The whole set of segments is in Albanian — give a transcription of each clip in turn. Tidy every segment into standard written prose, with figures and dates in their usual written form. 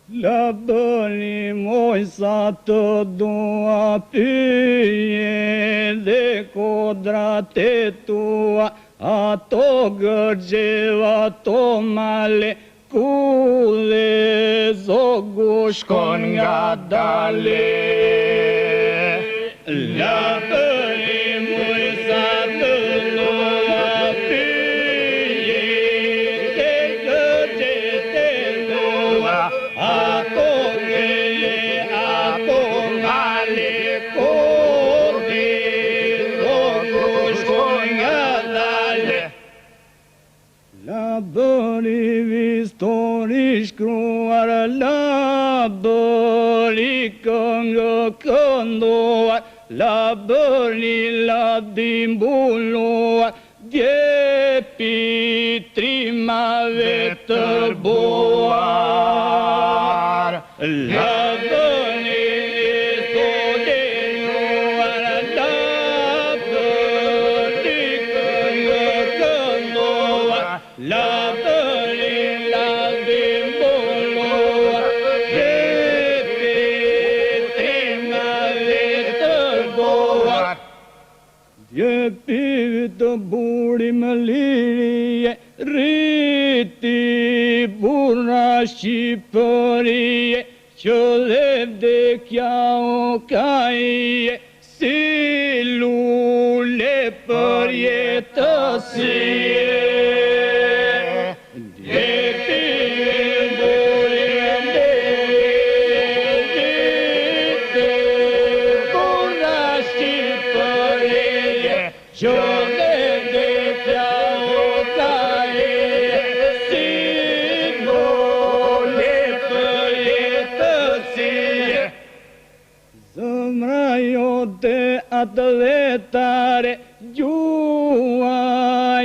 La bëni moj sa të dua pyje dhe kodrat e tua, ato gërgjeva, ato male, ku dhe zogu shkon nga dale. La bëni moj sa të dua pyje dhe gërgjet e tua, ato gëlle, ato male, ku dhe zogu shkon nga dale. La bëri vistori shkruar, la bëri këngë kënduar, la bëri ladi mbuluar, djepi trimave të buar. La bëri vistori shkruar, la bëri këngë kënduar, la bëri ladi mbuluar, djepi trimave të buar. Djepi të buri më lirije, rriti burra Shqipërije, që dhe vdekja o kaje, si lule për jetësie. Djepi buri më lirije, burra Shqipërije, që dhe vdekja o kaje, si lule për jetësie. Zëmra jote atletare, gjua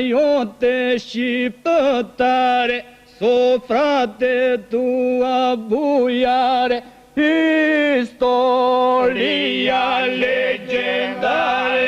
jote shqiptare, sofrate tua bujare, historia legendare.